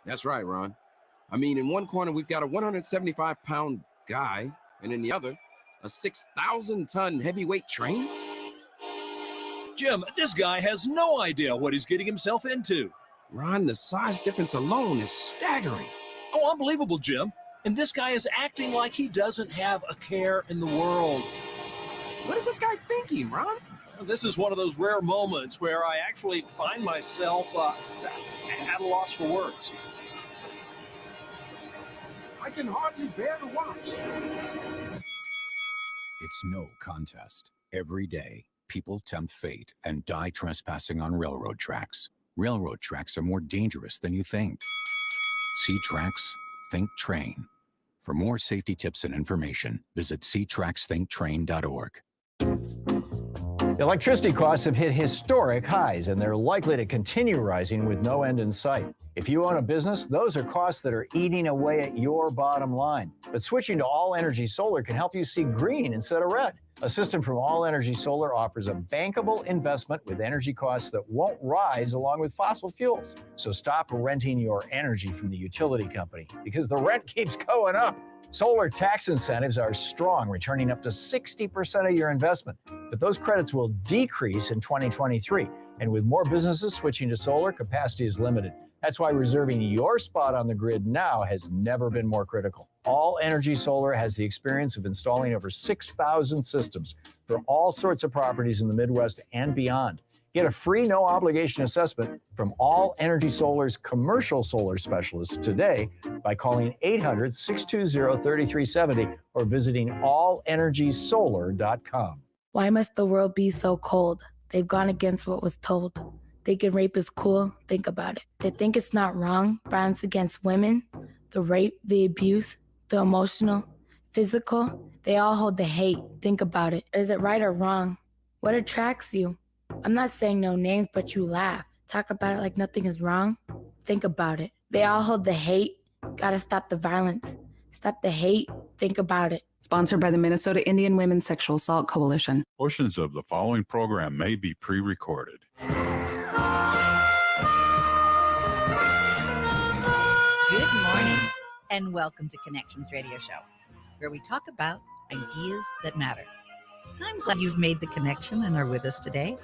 That's right, Ron. I mean, in one corner, we've got a 175-pound guy, and in the other, a 6,000-ton heavyweight train. Jim, this guy has no idea what he's getting himself into. Ron, the size difference alone is staggering. Oh, unbelievable, Jim. And this guy is acting like he doesn't have a care in the world. What is this guy thinking, Ron? This is one of those rare moments where I actually find myself at a loss for words. I can hardly bear to watch. It's no contest. Every day, people tempt fate and die trespassing on railroad tracks. Railroad tracks are more dangerous than you think. See tracks, think train. For more safety tips and information, visit ctracksthinktrain.org. Electricity costs have hit historic highs, and they're likely to continue rising with no end in sight. If you own a business, those are costs that are eating away at your bottom line. But switching to All Energy Solar can help you see green instead of red. A system from All Energy Solar offers a bankable investment with energy costs that won't rise along with fossil fuels. So stop renting your energy from the utility company, because the rent keeps going up. Solar tax incentives are strong, returning up to 60% of your investment. But those credits will decrease in 2023. And with more businesses switching to solar, capacity is limited. That's why reserving your spot on the grid now has never been more critical. All Energy Solar has the experience of installing over 6,000 systems for all sorts of properties in the Midwest and beyond. Get a free no-obligation assessment from All Energy Solar's commercial solar specialists today by calling 800-620-3370 or visiting allenergysolar.com. Why must the world be so cold? They've gone against what was told. Thinking rape is cool, think about it. They think it's not wrong, violence against women, the rape, the abuse, the emotional, physical. They all hold the hate, think about it. Is it right or wrong? What attracts you? I'm not saying no names, but you laugh. Talk about it like nothing is wrong. Think about it. They all hold the hate. Gotta stop the violence. Stop the hate. Think about it. Sponsored by the Minnesota Indian Women's Sexual Assault Coalition. Portions of the following program may be pre-recorded. Good morning, and welcome to Connections Radio Show, where we talk about ideas that matter. I'm glad you've made the connection and are with us today.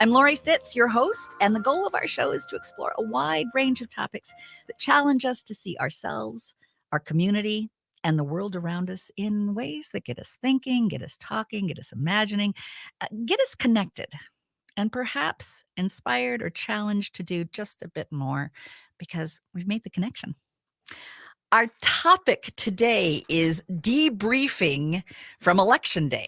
I'm Lori Fitz, your host, and the goal of our show is to explore a wide range of topics that challenge us to see ourselves, our community, and the world around us in ways that get us thinking, get us talking, get us imagining, get us connected, and perhaps inspired or challenged to do just a bit more because we've made the connection. Our topic today is debriefing from Election Day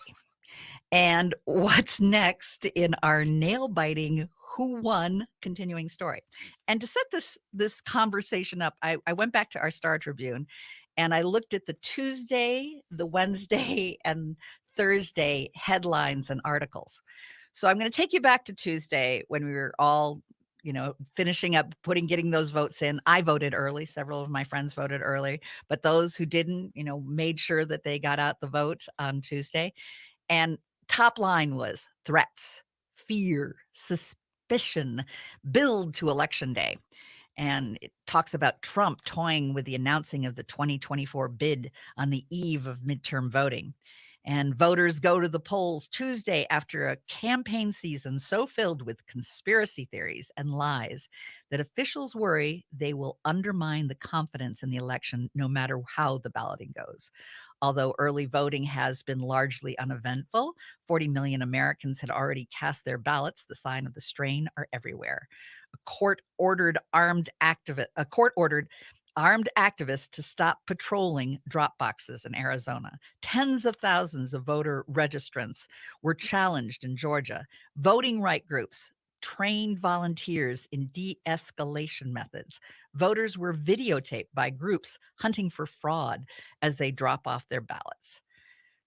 and what's next in our nail-biting Who Won continuing story. And to set this conversation up, I went back to our Star Tribune and I looked at the Tuesday, the Wednesday, and Thursday headlines and articles. So I'm going to take you back to Tuesday when we were all, finishing up, getting those votes in. I voted early. Several of my friends voted early, but those who didn't, made sure that they got out the vote on Tuesday. And top line was threats, fear, suspicion, build to Election Day. And it talks about Trump toying with the announcing of the 2024 bid on the eve of midterm voting. And voters go to the polls Tuesday after a campaign season so filled with conspiracy theories and lies that officials worry they will undermine the confidence in the election no matter how the balloting goes. Although early voting has been largely uneventful, 40 million Americans had already cast their ballots. The sign of the strain are everywhere. A court ordered armed activists to stop patrolling drop boxes in Arizona. Tens of thousands of voter registrants were challenged in Georgia. Voting rights groups trained volunteers in de-escalation methods. Voters were videotaped by groups hunting for fraud as they drop off their ballots.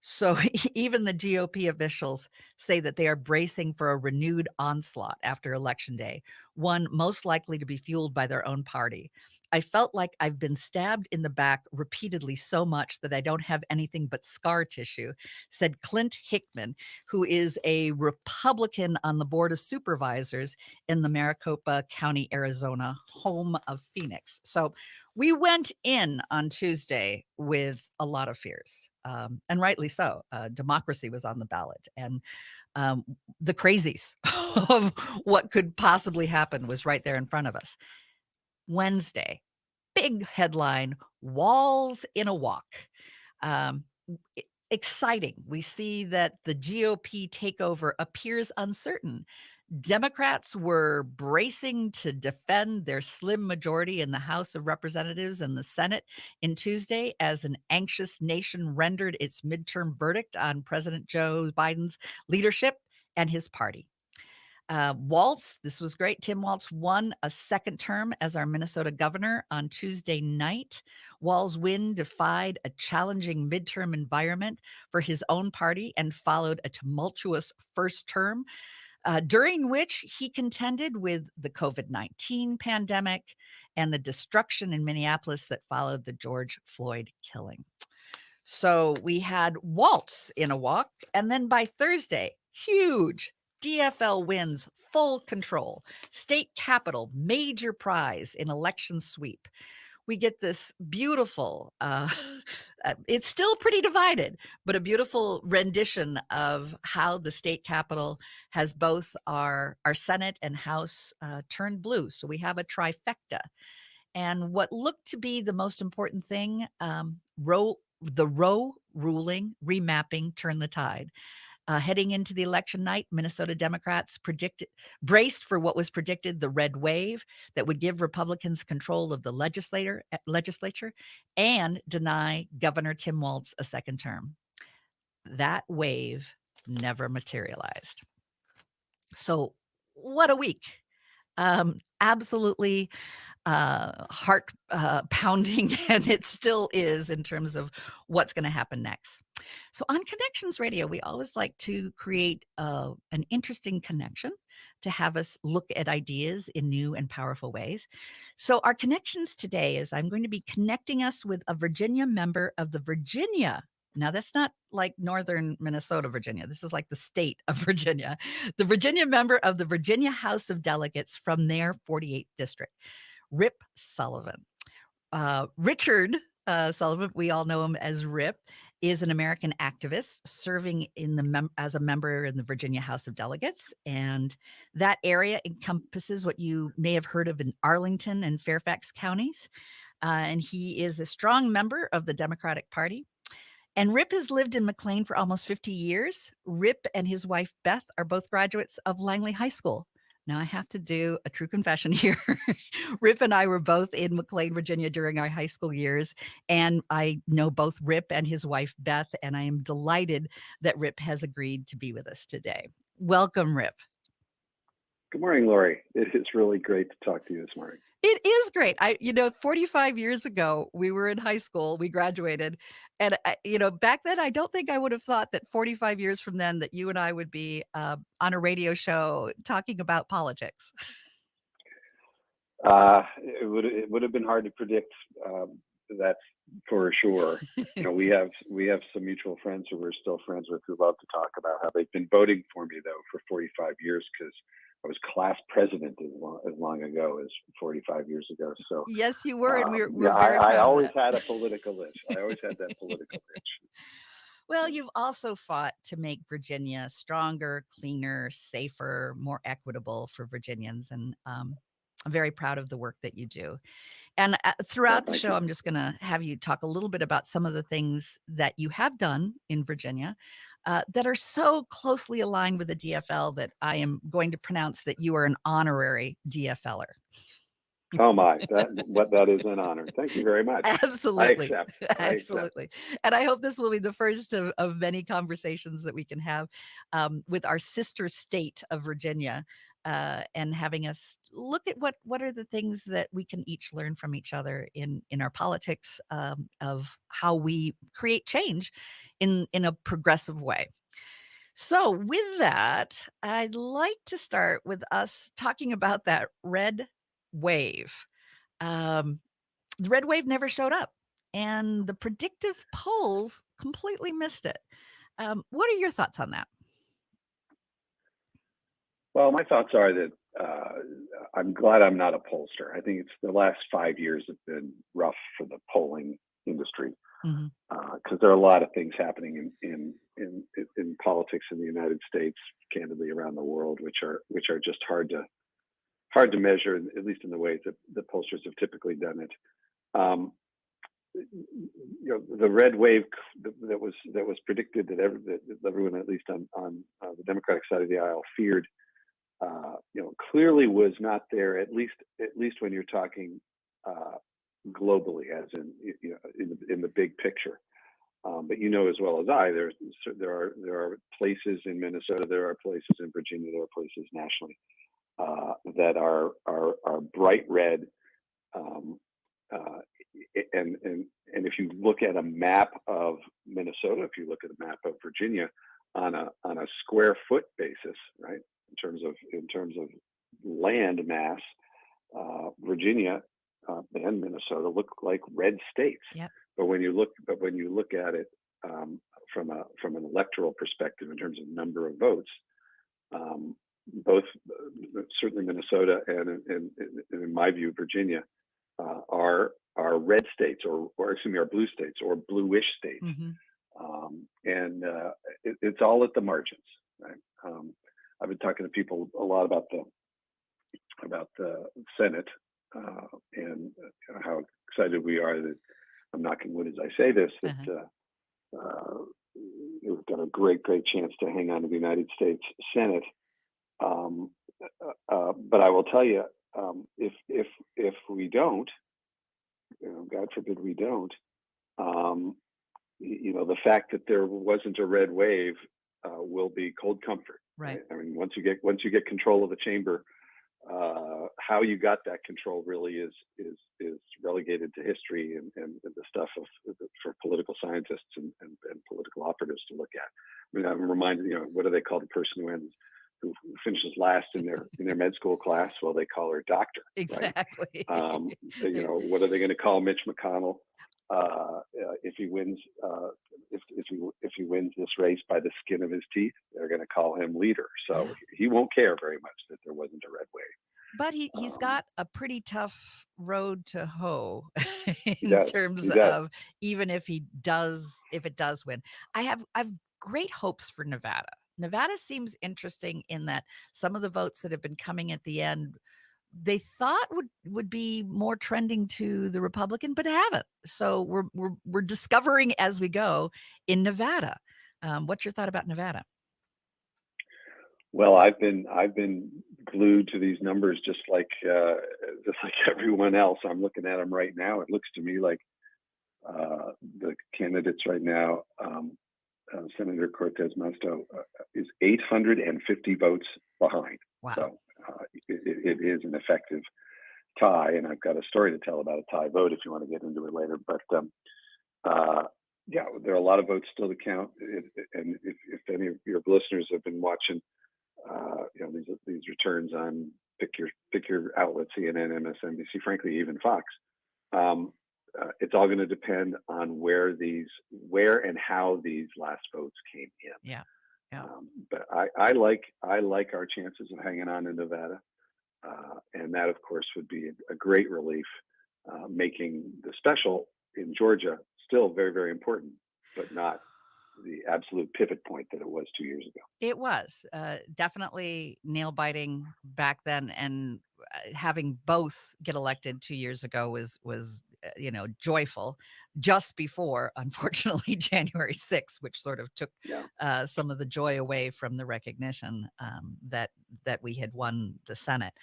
So even the GOP officials say that they are bracing for a renewed onslaught after Election Day, one most likely to be fueled by their own party. I felt like I've been stabbed in the back repeatedly so much that I don't have anything but scar tissue, said Clint Hickman, who is a Republican on the Board of Supervisors in the Maricopa County, Arizona, home of Phoenix. So we went in on Tuesday with a lot of fears, and rightly so. Democracy was on the ballot, and the crazies of what could possibly happen was right there in front of us. Wednesday, big headline, walls in a walk. Um, Exciting. We see that the GOP takeover appears uncertain. Democrats were bracing to defend their slim majority in the House of Representatives and the Senate in Tuesday as an anxious nation rendered its midterm verdict on President Joe Biden's leadership and his party. Walz, this was great. Tim Walz won a second term as our Minnesota governor on Tuesday night. Walz's win defied a challenging midterm environment for his own party and followed a tumultuous first term, during which he contended with the COVID-19 pandemic and the destruction in Minneapolis that followed the George Floyd killing. So we had Walz in a walk, and then by Thursday, huge DFL wins full control. State Capitol, major prize in election sweep. We get this beautiful, it's still pretty divided, but a beautiful rendition of how the state capitol has both our Senate and House turned blue. So we have a trifecta. And what looked to be the most important thing, the Roe ruling, remapping, turned the tide. Heading into the election night, Minnesota Democrats braced for what was predicted the red wave that would give Republicans control of the legislature and deny Governor Tim Walz a second term. That wave never materialized. So what a week. Absolutely heart pounding, and it still is in terms of what's going to happen next. So on Connections Radio, we always like to create an interesting connection to have us look at ideas in new and powerful ways. So our connections today is I'm going to be connecting us with a Virginia member of the Virginia. Now, that's not like northern Minnesota, Virginia. This is like the state of Virginia. The Virginia member of the Virginia House of Delegates from their 48th district, Rip Sullivan. Richard Sullivan, we all know him as Rip, is an American activist serving as a member in the Virginia House of Delegates. And that area encompasses what you may have heard of in Arlington and Fairfax counties. And he is a strong member of the Democratic Party. And Rip has lived in McLean for almost 50 years. Rip and his wife, Beth, are both graduates of Langley High School. Now, I have to do a true confession here. Rip and I were both in McLean, Virginia during our high school years, and I know both Rip and his wife, Beth, and I am delighted that Rip has agreed to be with us today. Welcome, Rip. Good morning, Lori. It is really great to talk to you this morning. It is great. 45 years ago, we were in high school, we graduated. And, back then, I don't think I would have thought that 45 years from then that you and I would be on a radio show talking about politics. It would have been hard to predict. That's for sure. We have some mutual friends who we're still friends with who love to talk about how they've been voting for me, though, for 45 years because I was class president as long ago as 45 years ago. So yes, you were, and we're yeah, very proud I of always that. had a political itch. I always had that political itch. Well, you've also fought to make Virginia stronger, cleaner, safer, more equitable for Virginians, and I'm very proud of the work that you do. And throughout the Thank show, you. I'm just going to have you talk a little bit about some of the things that you have done in Virginia that are so closely aligned with the DFL that I am going to pronounce that you are an honorary DFLer. Oh my, that is an honor. Thank you very much. Absolutely. I accept. Absolutely. And I hope this will be the first of many conversations that we can have with our sister state of Virginia, and having us look at what are the things that we can each learn from each other in our politics, of how we create change in a progressive way. So with that, I'd like to start with us talking about that red wave. the red wave never showed up, and the predictive polls completely missed it. What are your thoughts on that? Well, my thoughts are that I'm glad I'm not a pollster. I think it's the last 5 years have been rough for the polling industry Mhm. because there are a lot of things happening in politics in the United States, candidly around the world, which are just hard to measure, at least in the ways that the pollsters have typically done it. Um, the red wave that was predicted that everyone, at least on the Democratic side of the aisle, feared, clearly was not there. At least when you're talking globally, as in the big picture. But as well as I, there are places in Minnesota, there are places in Virginia, there are places nationally that are bright red. And if you look at a map of Minnesota, if you look at a map of Virginia on a square foot basis, right, in terms of land mass, Virginia and Minnesota look like red states. Yep. But when you look at it from an electoral perspective in terms of number of votes, both certainly Minnesota and in my view Virginia are red states, or excuse me, are blue states or bluish states. Mm-hmm. It's all at the margins, right? I've been talking to people a lot about the Senate and how excited we are that, I'm knocking wood as I say this, that we've got a great chance to hang on to the United States Senate. But I will tell you, if we don't, God forbid we don't, the fact that there wasn't a red wave will be cold comfort. Right. I mean, once you get control of the chamber, how you got that control really is relegated to history and the stuff for political scientists and political operatives to look at. I mean, I'm reminded, what do they call the person who finishes last in their med school class? Well, they call her doctor. Exactly. Right? What are they going to call Mitch McConnell if he wins? If he wins this race by the skin of his teeth, they're going to call him leader. So he won't care very much that there wasn't a red wave. But he's got a pretty tough road to hoe in terms of even if it does win. I've great hopes for Nevada. Nevada seems interesting in that some of the votes that have been coming at the end, they thought would be more trending to the Republican, but haven't. So we're discovering as we go in Nevada. What's your thought about Nevada? Well, I've been glued to these numbers just like everyone else. I'm looking at them right now. It looks to me like the candidates right now, Senator Cortez Masto is 850 votes behind. Wow. So it is an effective tie, and I've got a story to tell about a tie vote if you want to get into it later. But there are a lot of votes still to count. And if any of your listeners have been watching, these returns on pick your outlet, CNN, MSNBC, frankly, even Fox. It's all going to depend on where and how these last votes came in. Yeah. But I like our chances of hanging on in Nevada, and that, of course, would be a great relief, making the special in Georgia still very, very important, but not the absolute pivot point that it was 2 years ago. It was definitely nail biting back then, and having both get elected 2 years ago was joyful. Just before, unfortunately, January 6th, which sort of took some of the joy away from the recognition that we had won the Senate.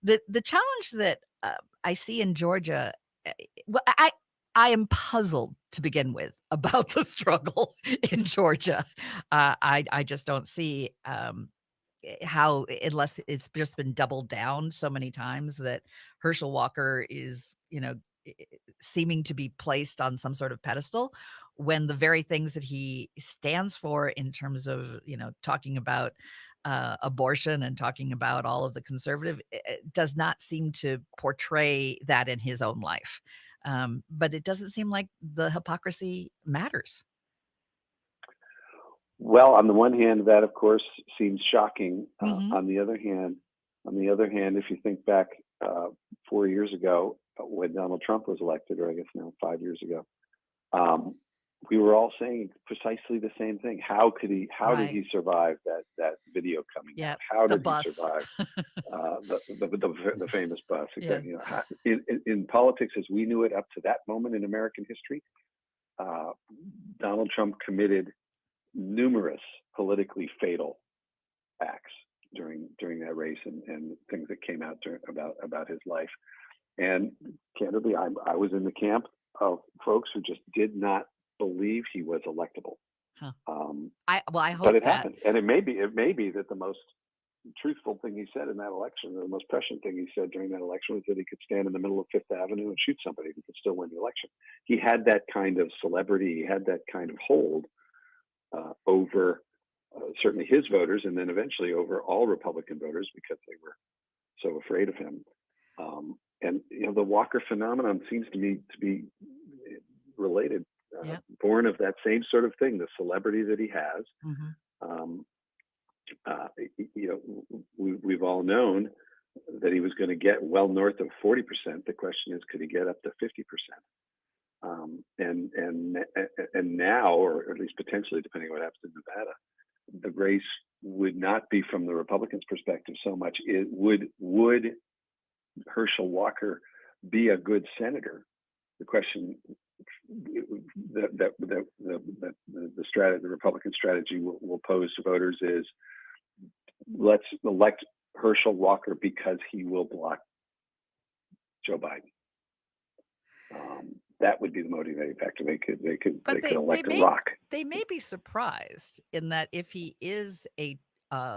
The challenge that I see in Georgia, I am puzzled to begin with about the struggle in Georgia. I just don't see how, unless it's just been doubled down so many times, that Herschel Walker is, seeming to be placed on some sort of pedestal, when the very things that he stands for in terms of, talking about abortion and talking about all of the conservative, it does not seem to portray that in his own life. But it doesn't seem like the hypocrisy matters. Well, on the one hand, that of course seems shocking. Mhm. On the other hand, if you think back 4 years ago when Donald Trump was elected, or I guess now 5 years ago, we were all saying precisely the same thing. How could he? How did Right. he survive that video coming Yeah, out? How the did bus. he survive the famous bus? Yeah. Exactly. You know, in politics as we knew it up to that moment in American history, Donald Trump committed numerous politically fatal acts during that race and things that came out about his life. And candidly, I was in the camp of folks who just did not believe he was electable. Huh. Um, I but hope it that. happened, and it may be that the most truthful thing he said in that election, or the most prescient thing he said during that election, was that he could stand in the middle of Fifth Avenue and shoot somebody who could still win the election. He had that kind of celebrity, he had that kind of hold over certainly his voters, and then eventually over all Republican voters because they were so afraid of him. And you know, the Walker phenomenon seems to me to be related, Yep. born of that same sort of thing, the celebrity that he has. Mhm. You know, we've all known that he was going to get well north of 40%. The question is, could he get up to 50%? And now, or at least potentially, depending on what happens in Nevada, the race would not be from the Republicans' perspective so much. It would Herschel Walker be a good senator? The question that the Republican strategy will pose to voters is, let's elect Herschel Walker because he will block Joe Biden. That would be the motivating factor. They could elect a rock. They may be surprised in that if he is a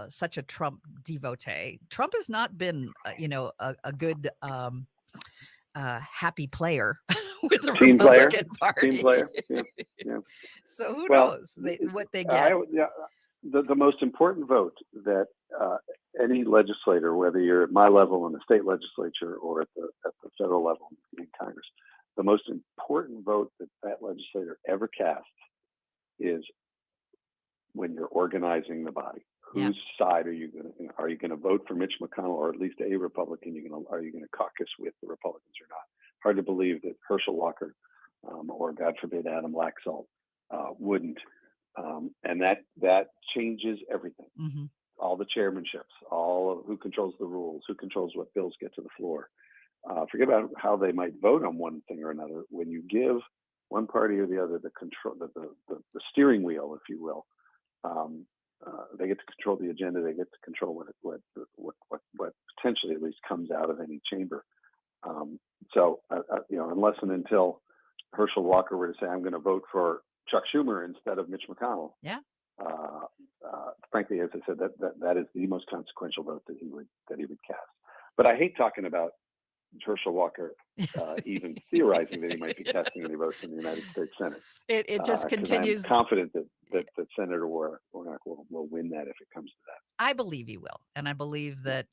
such a Trump devotee, Trump has not been a good happy player with the Team player. Republican Party. Team player. Yeah. So who Well, knows what they get? The most important vote that any legislator, whether you're at my level in the state legislature or at the federal level in Congress, the most important vote that legislator ever casts is when you're organizing the body. Yeah. Whose side are you going to vote for Mitch McConnell, or at least a Republican? Are you going to caucus with the Republicans or not? Hard to believe that Herschel Walker or, God forbid, Adam Laxalt wouldn't. And that changes everything. Mm-hmm. All the chairmanships, all of who controls the rules, who controls what bills get to the floor. Forget about how they might vote on one thing or another. When you give one party or the other the control, the steering wheel, if you will, they get to control the agenda. They get to control what potentially at least comes out of any chamber. So unless and until Herschel Walker were to say, "I'm going to vote for Chuck Schumer instead of Mitch McConnell," Yeah. Frankly, as I said, that is the most consequential vote that he would cast. But I hate talking about Herschel Walker even theorizing that he might be casting any votes in the United States Senate. It just continues. I'm confident that Senator Warnock will win that if it comes to that. I believe he will, and I believe that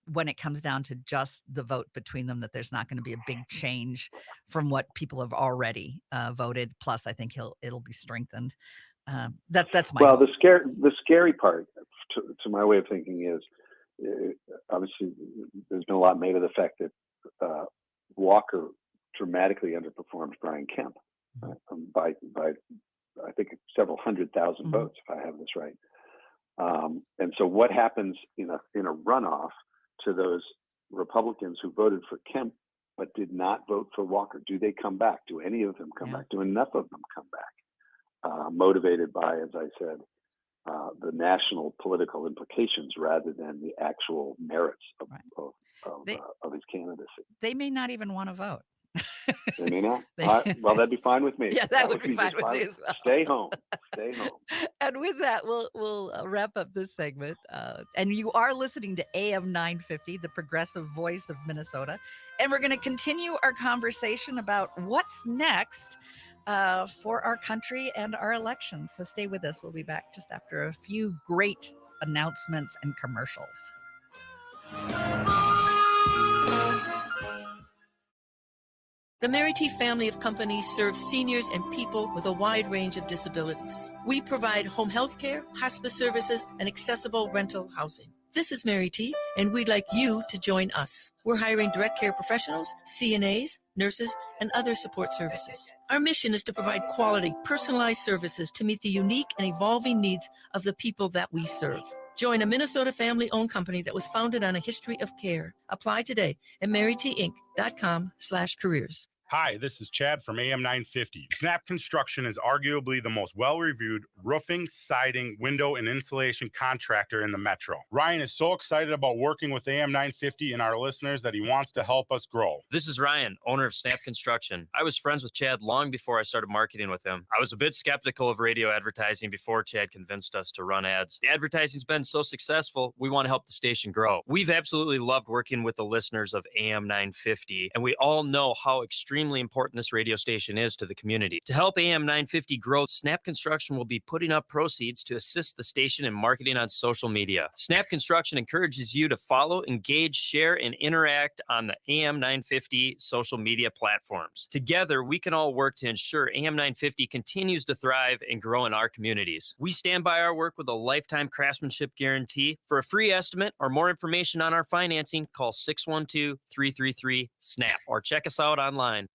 when it comes down to just the vote between them, that there's not going to be a big change from what people have already voted. Plus, I think it'll be strengthened. That's my hope. The scary part to my way of thinking is, obviously there's been a lot made of the fact that Walker dramatically underperformed Brian Kemp by I think several 100,000 votes, if I have this right. And so what happens in a runoff to those Republicans who voted for Kemp but did not vote for Walker? Do they come back? Do any of them come back? Do enough of them come back? Motivated by, as I said, the national political implications rather than the actual merits of his candidacy. They may not even want to vote. They may not. Well, that'd be fine with me. Yeah, that would be fine with me as well. Stay home. And with that, we'll wrap up this segment. And you are listening to AM 950, the progressive voice of Minnesota. And we're going to continue our conversation about what's next for our country and our elections. So stay with us. We'll be back just after a few great announcements and commercials. The Mary T family of companies serves seniors and people with a wide range of disabilities. We provide home health care, hospice services, and accessible rental housing. This is Mary T, and we'd like you to join us. We're hiring direct care professionals, CNAs, nurses, and other support services. Our mission is to provide quality, personalized services to meet the unique and evolving needs of the people that we serve. Join a Minnesota family-owned company that was founded on a history of care. Apply today at marytinc.com/careers. Hi, this is Chad from AM 950. Snap Construction is arguably the most well-reviewed roofing, siding, window, and insulation contractor in the metro. Ryan is so excited about working with AM 950 and our listeners that he wants to help us grow. This is Ryan, owner of Snap Construction. I was friends with Chad long before I started marketing with him. I was a bit skeptical of radio advertising before Chad convinced us to run ads. The advertising's been so successful, we want to help the station grow. We've absolutely loved working with the listeners of AM 950, and we all know how extremely important this radio station is to the community. To help AM 950 grow, Snap Construction will be putting up proceeds to assist the station in marketing on social media. Snap Construction encourages you to follow, engage, share, and interact on the AM 950 social media platforms. Together, we can all work to ensure AM 950 continues to thrive and grow in our communities. We stand by our work with a lifetime craftsmanship guarantee. For a free estimate or more information on our financing, call 612-333-SNAP or check us out online.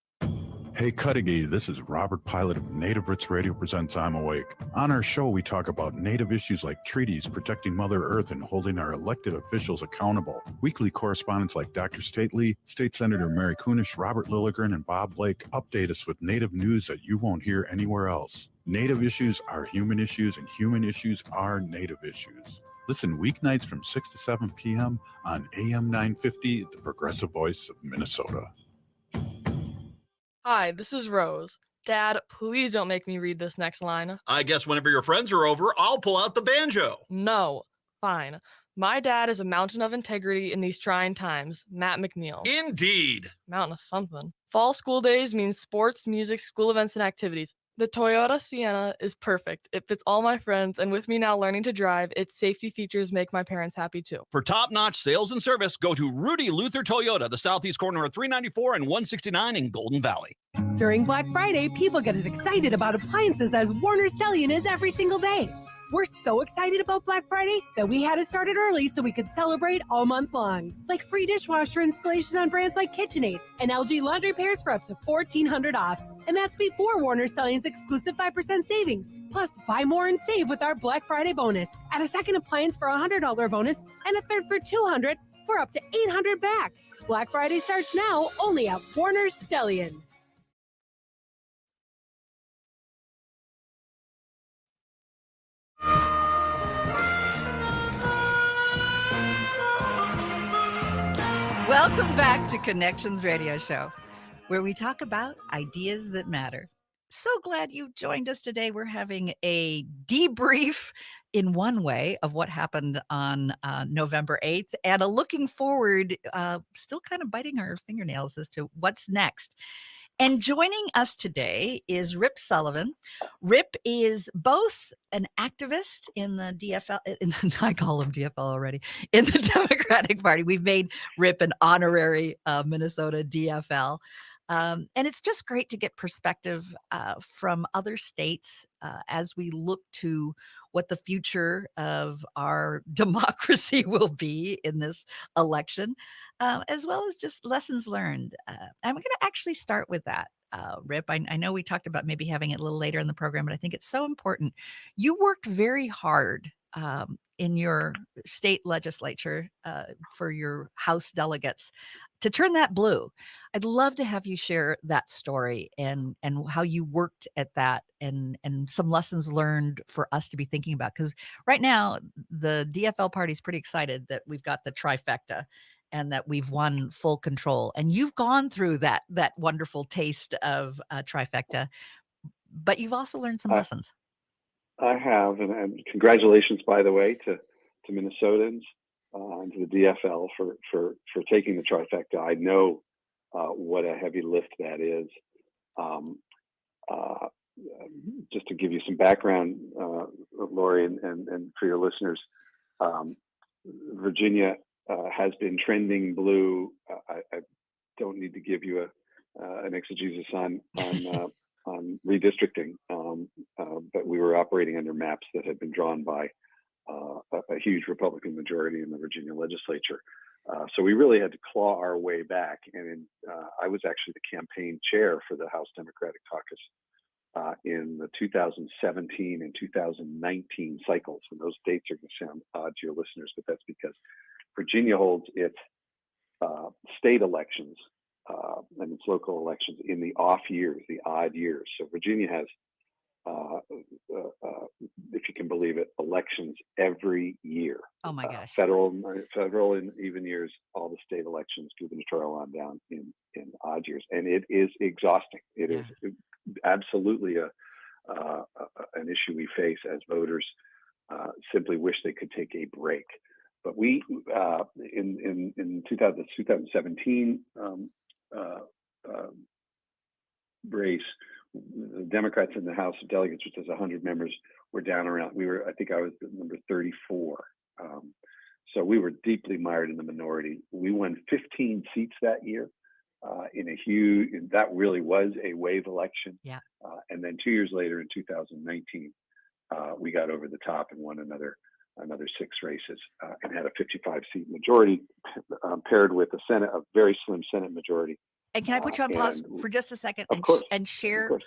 Hey, Cudahy, this is Robert Pilot of Native Roots Radio presents I'm Awake. On our show, we talk about Native issues like treaties, protecting Mother Earth, and holding our elected officials accountable. Weekly correspondents like Dr. Stately, State Senator Mary Kunesh, Robert Lilligren, and Bob Blake update us with Native news that you won't hear anywhere else. Native issues are human issues, and human issues are Native issues. Listen weeknights from 6 to 7 p.m. on AM 950, the progressive voice of Minnesota. Hi, this is Rose. Dad, please don't make me read this next line. I guess whenever your friends are over, I'll pull out the banjo. No. Fine. My dad is a mountain of integrity in these trying times. Matt McNeil. Indeed. Mountain of something. Fall school days means sports, music, school events, and activities. The Toyota Sienna is perfect. It fits all my friends, and with me now learning to drive, its safety features make my parents happy too. For top-notch sales and service, go to Rudy Luther Toyota, the southeast corner of 394 and 169 in Golden Valley. During Black Friday, people get as excited about appliances as Warner Stellian is every single day. We're so excited about Black Friday that we had to start it early so we could celebrate all month long. Like free dishwasher installation on brands like KitchenAid and LG laundry pairs for up to $1,400 off. And that's before Warner Stellian's exclusive 5% savings. Plus, buy more and save with our Black Friday bonus. Add a second appliance for a $100 bonus and a third for $200 for up to $800 back. Black Friday starts now only at Warner Stellian. Welcome back to Connections Radio Show, where we talk about ideas that matter. So glad you joined us today. We're having a debrief in one way of what happened on November 8th and a looking forward, still kind of biting our fingernails as to what's next. And joining us today is Rip Sullivan. Rip is both an activist in the DFL, I call him DFL already, in the Democratic Party. We've made Rip an honorary Minnesota DFL. And it's just great to get perspective from other states as we look to what the future of our democracy will be in this election, as well as just lessons learned. I'm going to actually start with that, Rip. I know we talked about maybe having it a little later in the program, but I think it's so important. You worked very hard in your state legislature for your House delegates to turn that blue. I'd love to have you share that story and how you worked at that and some lessons learned for us to be thinking about. Because right now, the DFL party is pretty excited that we've got the trifecta and that we've won full control. And you've gone through that wonderful taste of trifecta, but you've also learned some lessons. I have, and congratulations, by the way, to Minnesotans and to the DFL for taking the trifecta. I know what a heavy lift that is. Just to give you some background, Lori, and for your listeners, Virginia has been trending blue. I don't need to give you an exegesis on redistricting, but we were operating under maps that had been drawn by a huge Republican majority in the Virginia legislature. So we really had to claw our way back. And I was actually the campaign chair for the House Democratic Caucus in the 2017 and 2019 cycles. And those dates are going to sound odd to your listeners, but that's because Virginia holds its state elections and its local elections in the off years, the odd years. So Virginia has, if you can believe it, elections every year. Oh my gosh. Federal in even years, all the state elections, gubernatorial on down in odd years. And it is exhausting. It is absolutely an issue we face as voters. Simply wish they could take a break. But we, in 2017 race, the Democrats in the House of Delegates, which has 100 members, were down around. I think I was number 34. So we were deeply mired in the minority. We won 15 seats that year in a huge. That really was a wave election. Yeah. And then 2 years later, in 2019, we got over the top and won another 6 races and had a 55-seat majority, paired with a very slim Senate majority. And can I put you on pause for just a second and share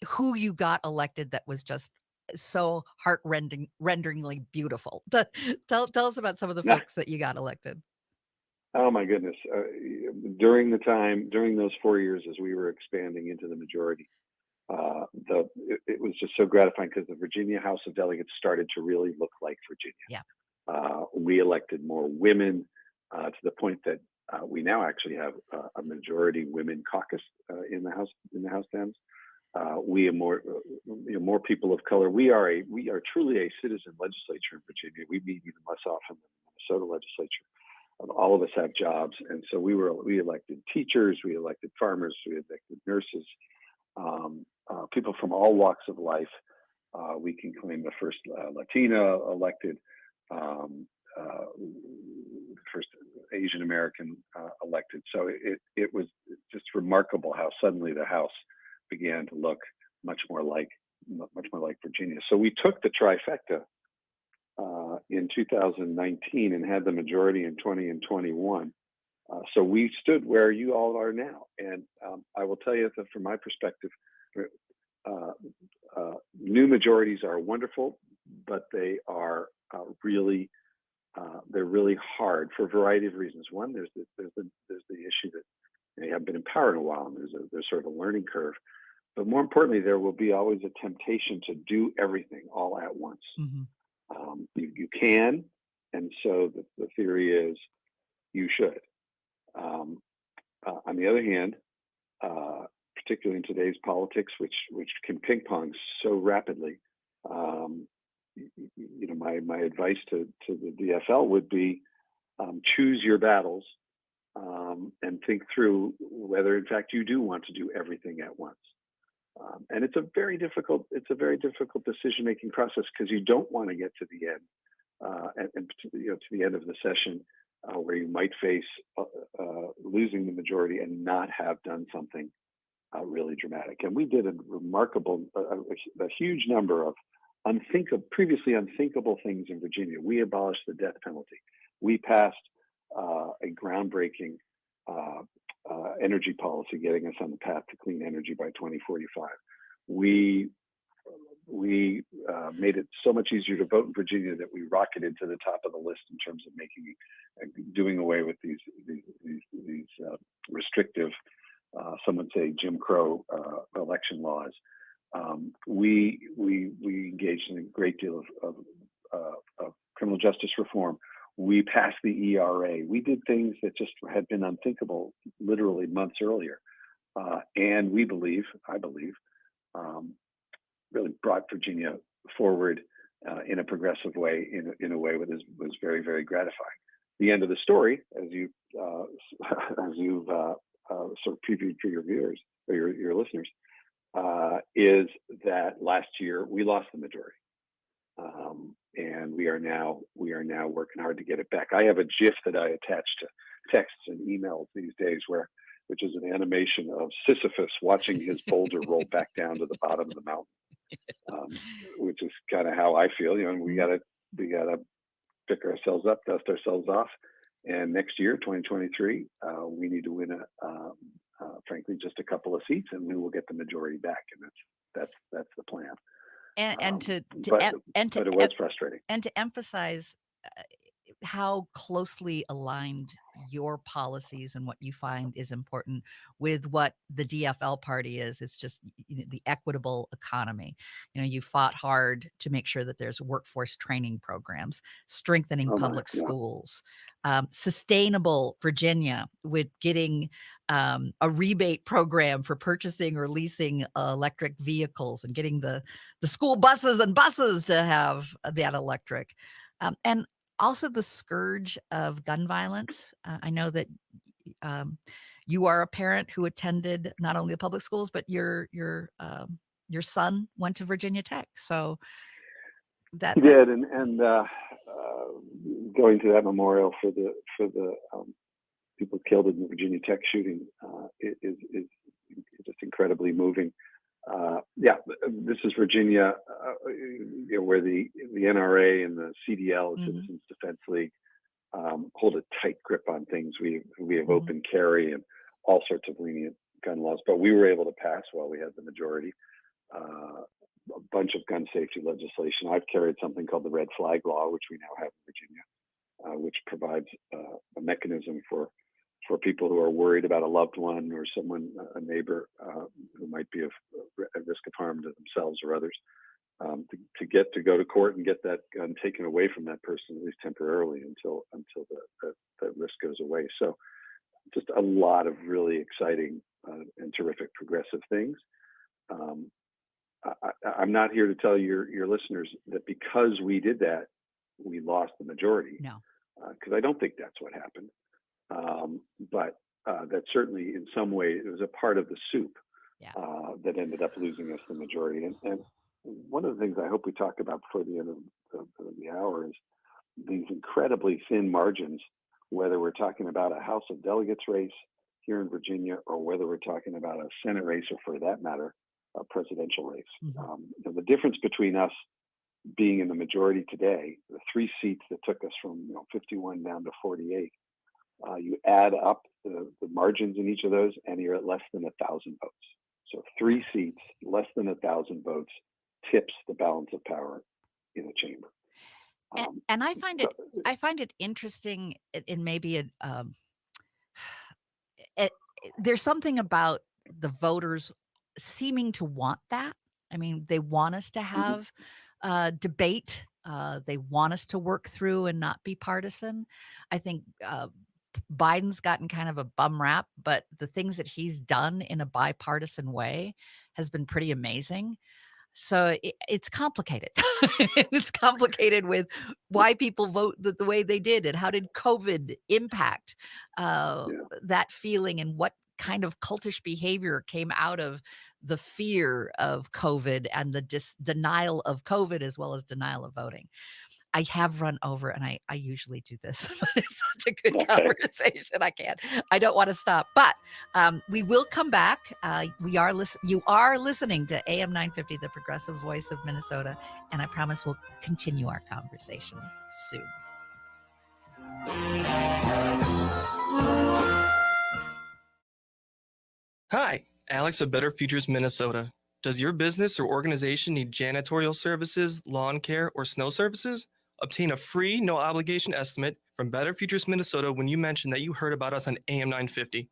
who you got elected that was just so heart-renderingly beautiful? Tell us about some of the folks that you got elected. Oh my goodness. During those 4 years as we were expanding into the majority, it was just so gratifying because the Virginia House of Delegates started to really look like Virginia. Yeah. We elected more women to the point that we now actually have a majority women caucus in the House Dems. We have more people of color. We are truly a citizen legislature in Virginia. We meet even less often than the Minnesota legislature. All of us have jobs, and so we elected teachers, we elected farmers, we elected nurses, people from all walks of life. We can claim the first Latina elected, first Asian American elected. So it was just remarkable how suddenly the House began to look much more like Virginia. So we took the trifecta in 2019 and had the majority in 20 and 21. So we stood where you all are now. And I will tell you that from my perspective, new majorities are wonderful, but they are really hard for a variety of reasons. One, there's the issue that they haven't been in power in a while, and there's sort of a learning curve. But more importantly, there will be always a temptation to do everything all at once. Mm-hmm. You can, and so the theory is you should. On the other hand, particularly in today's politics, which can ping pong so rapidly, my advice to the DFL would be choose your battles and think through whether, in fact, you do want to do everything at once. And it's a very difficult decision-making process because you don't want to get to the end and to the end of the session where you might face losing the majority and not have done something really dramatic. And we did a huge number of previously unthinkable things in Virginia. We abolished the death penalty. We passed a groundbreaking energy policy, getting us on the path to clean energy by 2045. We made it so much easier to vote in Virginia that we rocketed to the top of the list in terms of doing away with these restrictive, some would say Jim Crow election laws. We engaged in a great deal of criminal justice reform. We passed the ERA. We did things that just had been unthinkable literally months earlier. And I believe, really brought Virginia forward in a progressive way, in a way that was very, very gratifying. The end of the story, as you've sort of previewed for your viewers or your listeners, is that last year we lost the majority. And we are now working hard to get it back. I have a GIF that I attach to texts and emails these days where which is an animation of Sisyphus watching his boulder roll back down to the bottom of the mountain, which is kind of how I feel. You know, we gotta pick ourselves up, dust ourselves off, and next year, 2023, we need to win frankly, just a couple of seats, and we will get the majority back, and that's the plan. But it was frustrating. And to emphasize how closely aligned your policies and what you find is important with what the DFL party is. It's just the equitable economy. You know, you fought hard to make sure that there's workforce training programs, strengthening public schools, sustainable Virginia with getting a rebate program for purchasing or leasing electric vehicles and getting the school buses to have that electric. And also the scourge of gun violence. I know that you are a parent who attended not only the public schools, but your son went to Virginia Tech. So that he did, and going to that memorial for the people killed in the Virginia Tech shooting is just incredibly moving. This is Virginia, where the NRA and the CDL, Citizens Defense League, hold a tight grip on things. We have open carry and all sorts of lenient gun laws, but we were able to pass while we had the majority. A bunch of gun safety legislation. I've carried something called the Red Flag Law, which we now have in Virginia, which provides a mechanism for people who are worried about a loved one or someone, a neighbor who might be at risk of harm to themselves or others, to get to go to court and get that gun taken away from that person, at least temporarily, until the risk goes away. So just a lot of really exciting and terrific progressive things. I'm not here to tell your listeners that because we did that, we lost the majority. No, because I don't think that's what happened. But that certainly, in some way, it was a part of the soup that ended up losing us the majority. And one of the things I hope we talk about before the end of the hour is these incredibly thin margins, whether we're talking about a House of Delegates race here in Virginia, or whether we're talking about a Senate race, or for that matter, a presidential race. The difference between us being in the majority today, the 3 seats that took us from 51 down to 48, you add up the margins in each of those, and you're at less than 1,000 votes. So 3 seats, less than 1,000 votes, tips the balance of power in the chamber. And I find it interesting in maybe there's something about the voters seeming to want that. I mean, they want us to have debate. They want us to work through and not be partisan. I think Biden's gotten kind of a bum rap, but the things that he's done in a bipartisan way has been pretty amazing. So it's complicated. It's complicated with why people vote the way they did, and how did COVID impact that feeling, and what kind of cultish behavior came out of the fear of COVID and the denial of COVID, as well as denial of voting. I have run over, and I usually do this, but it's such a good conversation. I don't want to stop, but we will come back. You are listening to AM 950, the progressive voice of Minnesota, and I promise we'll continue our conversation soon. Hi, Alex of Better Futures Minnesota. Does your business or organization need janitorial services, lawn care, or snow services? Obtain a free, no-obligation estimate from Better Futures Minnesota when you mention that you heard about us on AM 950.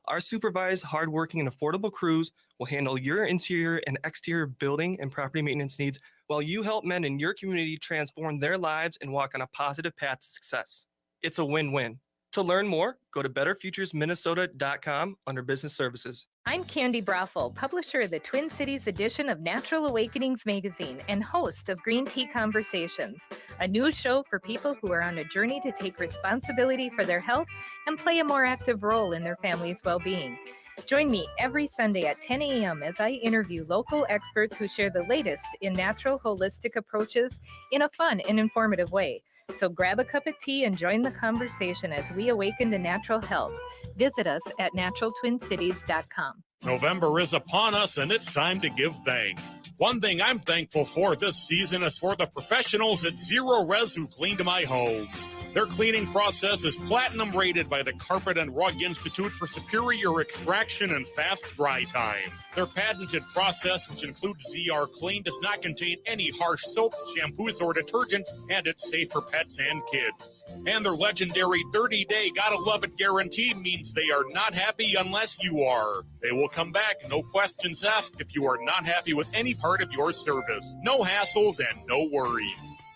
Our supervised, hardworking, and affordable crews will handle your interior and exterior building and property maintenance needs, while you help men in your community transform their lives and walk on a positive path to success. It's a win-win. To learn more, go to betterfuturesminnesota.com under Business Services. I'm Candy Brothel, publisher of the Twin Cities edition of Natural Awakenings magazine and host of Green Tea Conversations, a news show for people who are on a journey to take responsibility for their health and play a more active role in their family's well-being. Join me every Sunday at 10 a.m. as I interview local experts who share the latest in natural holistic approaches in a fun and informative way. So grab a cup of tea and join the conversation as we awaken to natural health. Visit us at naturaltwincities.com. November is upon us, and it's time to give thanks. One thing I'm thankful for this season is for the professionals at Zero Res who cleaned my home. Their cleaning process is platinum rated by the Carpet and Rug Institute for superior extraction and fast dry time. Their patented process, which includes ZR Clean, does not contain any harsh soaps, shampoos, or detergents, and it's safe for pets and kids. And their legendary 30-day Gotta Love It guarantee means they are not happy unless you are. They will come back, no questions asked, if you are not happy with any part of your service. No hassles and no worries.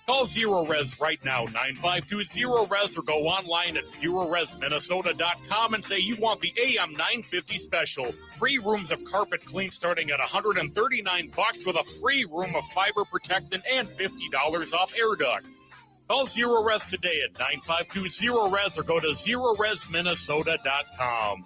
Call Zero Res right now, 952-ZERO-RES, or go online at ZeroResMinnesota.com and say you want the AM 950 special. 3 rooms of carpet clean starting at $139 with a free room of fiber protectant and $50 off air ducts. Call Zero Res today at 952-ZERO-RES or go to ZeroResMinnesota.com.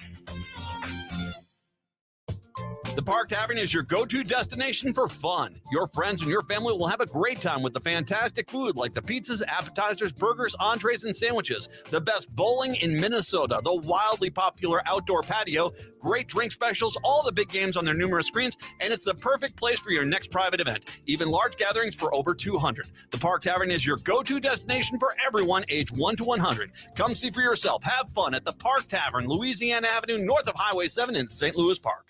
The Park Tavern is your go-to destination for fun. Your friends and your family will have a great time with the fantastic food like the pizzas, appetizers, burgers, entrees, and sandwiches, the best bowling in Minnesota, the wildly popular outdoor patio, great drink specials, all the big games on their numerous screens, and it's the perfect place for your next private event, even large gatherings for over 200. The Park Tavern is your go-to destination for everyone aged 1 to 100. Come see for yourself. Have fun at the Park Tavern, Louisiana Avenue, north of Highway 7 in St. Louis Park.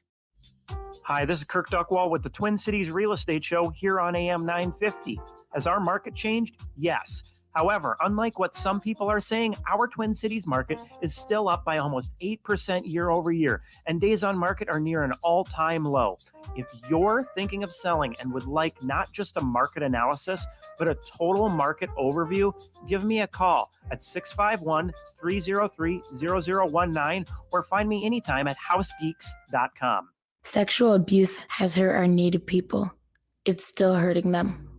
Hi, this is Kirk Duckwall with the Twin Cities Real Estate Show here on AM 950. Has our market changed? Yes. However, unlike what some people are saying, our Twin Cities market is still up by almost 8% year over year, and days on market are near an all-time low. If you're thinking of selling and would like not just a market analysis, but a total market overview, give me a call at 651-303-0019 or find me anytime at housegeeks.com. Sexual abuse has hurt our Native people. It's still hurting them.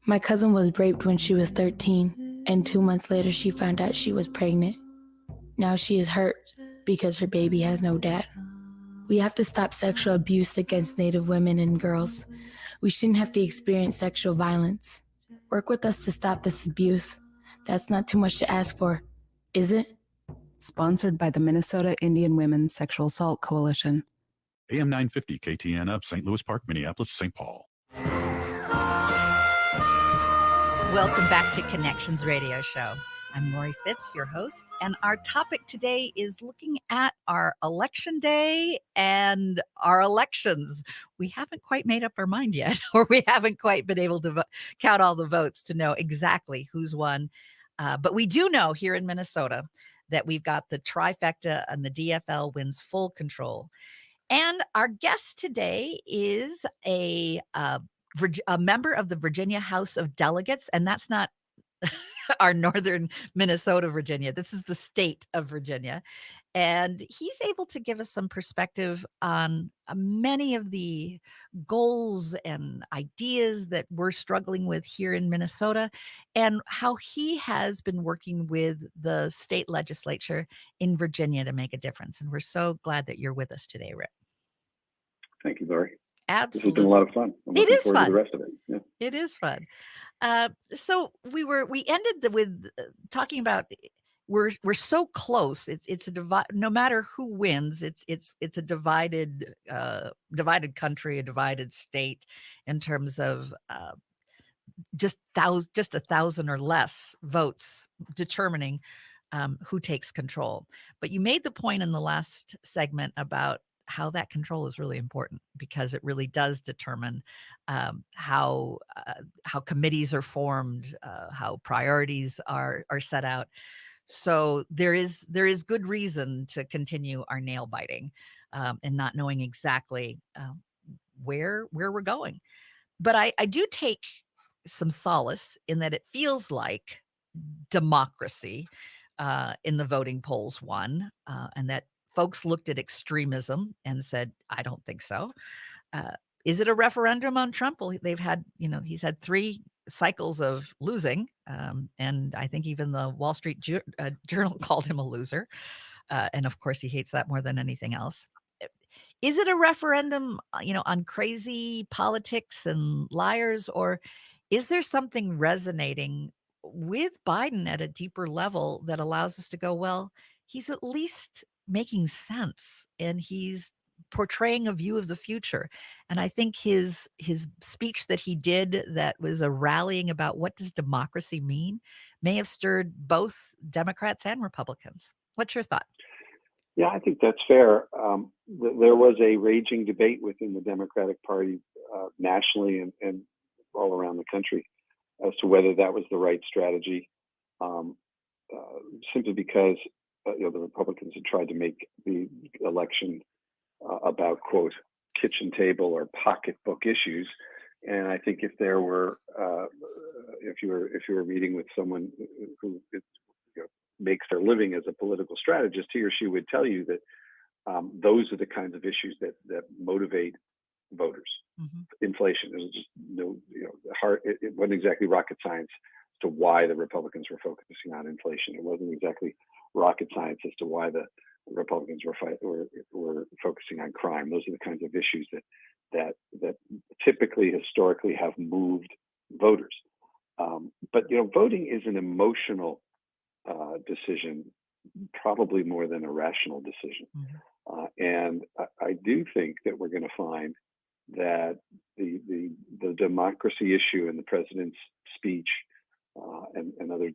My cousin was raped when she was 13, and 2 months later she found out she was pregnant. Now she is hurt because her baby has no dad. We have to stop sexual abuse against Native women and girls. We shouldn't have to experience sexual violence. Work with us to stop this abuse. That's not too much to ask for, is it? Sponsored by the Minnesota Indian Women's Sexual Assault Coalition. AM 950 KTN up, St. Louis Park, Minneapolis, St. Paul. Welcome back to Connections Radio Show. I'm Lori Fitz, your host, and our topic today is looking at our election day and our elections. We haven't quite made up our mind yet, or we haven't quite been able to count all the votes to know exactly who's won. But we do know here in Minnesota that we've got the trifecta and the DFL wins full control. And our guest today is a member of the Virginia House of Delegates, and that's not our northern Minnesota, Virginia. This is the state of Virginia. And he's able to give us some perspective on many of the goals and ideas that we're struggling with here in Minnesota, and how he has been working with the state legislature in Virginia to make a difference. And we're so glad that you're with us today, Rick. Thank you, Lori. Absolutely. This has been a lot of fun. I'm It looking is forward fun. to the rest of it. Yeah. It is fun. So we ended with talking about we're so close. It's a divide. No matter who wins, it's a divided country, a divided state in terms of just 1,000 or less votes determining who takes control. But you made the point in the last segment about how that control is really important, because it really does determine how committees are formed, how priorities are set out. So there is good reason to continue our nail biting and not knowing exactly where we're going. But I do take some solace in that it feels like democracy in the voting polls won, and that folks looked at extremism and said, I don't think so. Is it a referendum on Trump? Well, they've had, he's had 3 cycles of losing. And I think even the Wall Street Journal called him a loser. And of course, he hates that more than anything else. Is it a referendum, on crazy politics and liars, or is there something resonating with Biden at a deeper level that allows us to go, well, he's at least making sense and he's portraying a view of the future. And I think his speech that he did that was a rallying about what does democracy mean may have stirred both Democrats and Republicans. What's your thought? Yeah, I think that's fair. There was a raging debate within the Democratic Party nationally and all around the country as to whether that was the right strategy, simply because the Republicans had tried to make the election about, quote, kitchen table or pocketbook issues. And I think if there were, if you were meeting with someone who makes their living as a political strategist, he or she would tell you that those are the kinds of issues that motivate voters. Inflation, there's just no, it wasn't exactly rocket science as to why the Republicans were focusing on inflation. It wasn't exactly rocket science as to why the Republicans were focusing on crime. Those are the kinds of issues that typically, historically, have moved voters. But voting is an emotional decision, probably more than a rational decision. And I do think that we're going to find that the democracy issue in the president's speech and other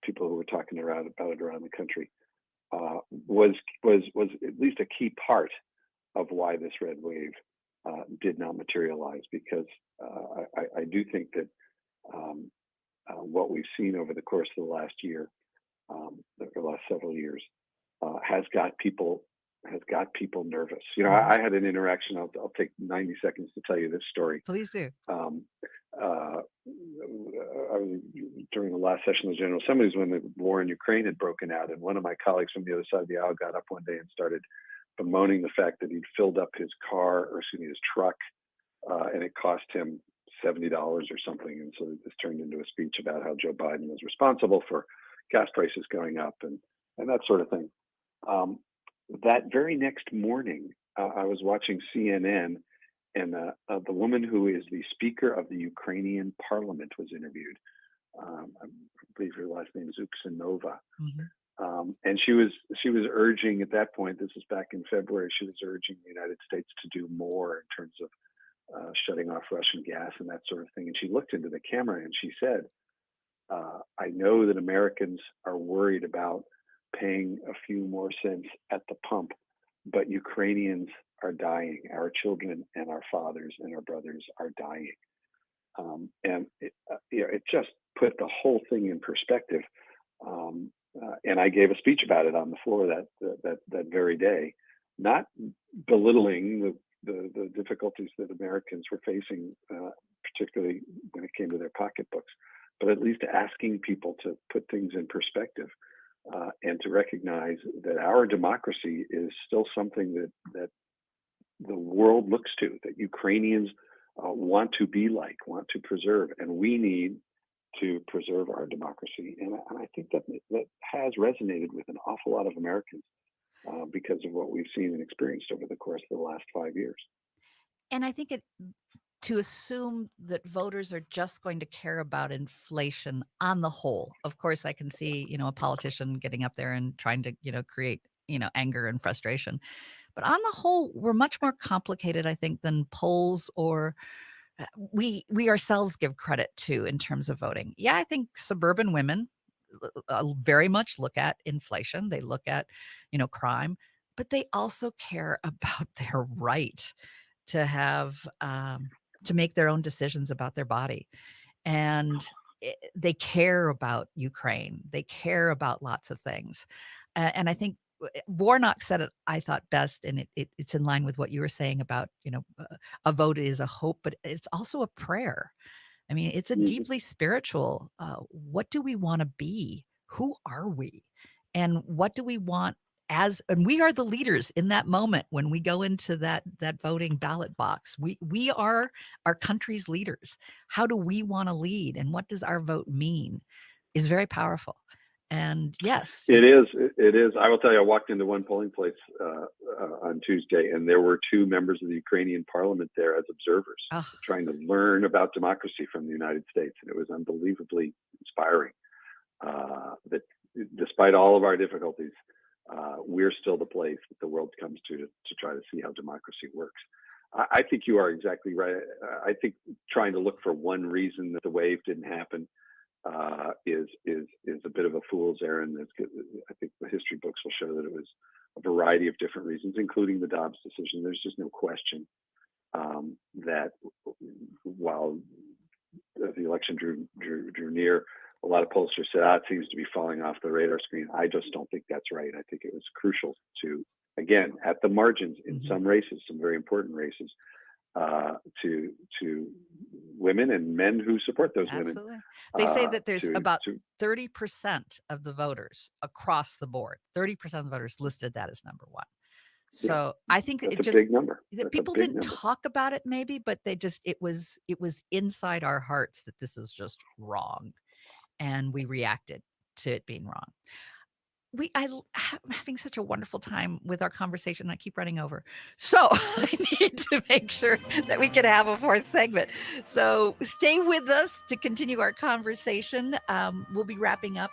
people who were talking about it around the country was at least a key part of why this red wave did not materialize, because I do think that what we've seen over the course of the last year, the last several years, has got people nervous. I had an interaction. I'll take 90 seconds to tell you this story. Please do. I was during the last session of the General Assembly when the war in Ukraine had broken out, and one of my colleagues from the other side of the aisle got up one day and started bemoaning the fact that he'd filled up his truck, and it cost him $70 or something. And so this turned into a speech about how Joe Biden was responsible for gas prices going up and that sort of thing. That very next morning, I was watching CNN, and the woman who is the Speaker of the Ukrainian Parliament was interviewed. I believe her last name is Uksanova. And she was urging at that point, this is back in February, she was urging the United States to do more in terms of shutting off Russian gas and that sort of thing. And she looked into the camera and she said, I know that Americans are worried about paying a few more cents at the pump, but Ukrainians are dying. Our children and our fathers and our brothers are dying. And it just put the whole thing in perspective. And I gave a speech about it on the floor that very day, not belittling the difficulties that Americans were facing, particularly when it came to their pocketbooks, but at least asking people to put things in perspective and to recognize that our democracy is still something that the world looks to, that Ukrainians want to be like, want to preserve, and we need to preserve our democracy. And I think that has resonated with an awful lot of Americans because of what we've seen and experienced over the course of the last 5 years. And I think to assume that voters are just going to care about inflation on the whole. Of course, I can see, a politician getting up there and trying to, create, anger and frustration. But on the whole, we're much more complicated, I think, than polls or we ourselves give credit to in terms of voting. Yeah, I think suburban women very much look at inflation. They look at, crime, but they also care about their right to have to make their own decisions about their body. And they care about Ukraine. They care about lots of things. And I think Warnock said it, I thought, best, and it's in line with what you were saying about, a vote is a hope, but it's also a prayer. I mean, it's a deeply spiritual, what do we want to be? Who are we? And what do we want and we are the leaders in that moment when we go into that voting ballot box. We are our country's leaders. How do we want to lead? And what does our vote mean is very powerful. And yes, it is. It is. I will tell you, I walked into one polling place on Tuesday, and there were 2 members of the Ukrainian parliament there as observers, trying to learn about democracy from the United States. And it was unbelievably inspiring that despite all of our difficulties, we're still the place that the world comes to try to see how democracy works. I think you are exactly right. I think trying to look for one reason that the wave didn't happen is a bit of a fool's errand. I think the history books will show that it was a variety of different reasons, including the Dobbs decision. There's just no question that while the election drew near, a lot of pollsters said, it seems to be falling off the radar screen. I just don't think that's right. I think it was crucial to, again, at the margins in some races, some very important races, to women and men who support those Absolutely. women. They say that there's about 30% of the voters across the board, 30% of the voters listed that as number one. So I think that's it a just big number. that That's a people big didn't number. talk about it maybe, but they just it was inside our hearts that this is just wrong, and we reacted to it being wrong. I'm having such a wonderful time with our conversation. I keep running over. So I need to make sure that we can have a 4th segment. So stay with us to continue our conversation. We'll be wrapping up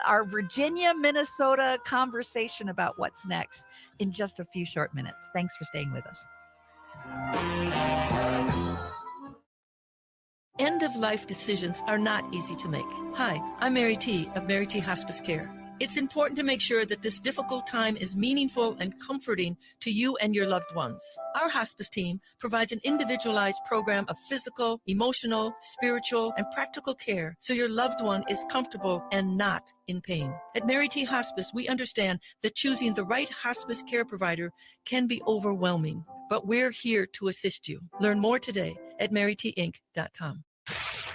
our Virginia, Minnesota conversation about what's next in just a few short minutes. Thanks for staying with us. End-of-life decisions are not easy to make. Hi, I'm Mary T. of Mary T. Hospice Care. It's important to make sure that this difficult time is meaningful and comforting to you and your loved ones. Our hospice team provides an individualized program of physical, emotional, spiritual, and practical care so your loved one is comfortable and not in pain. At Mary T. Hospice, we understand that choosing the right hospice care provider can be overwhelming, but we're here to assist you. Learn more today at marytinc.com.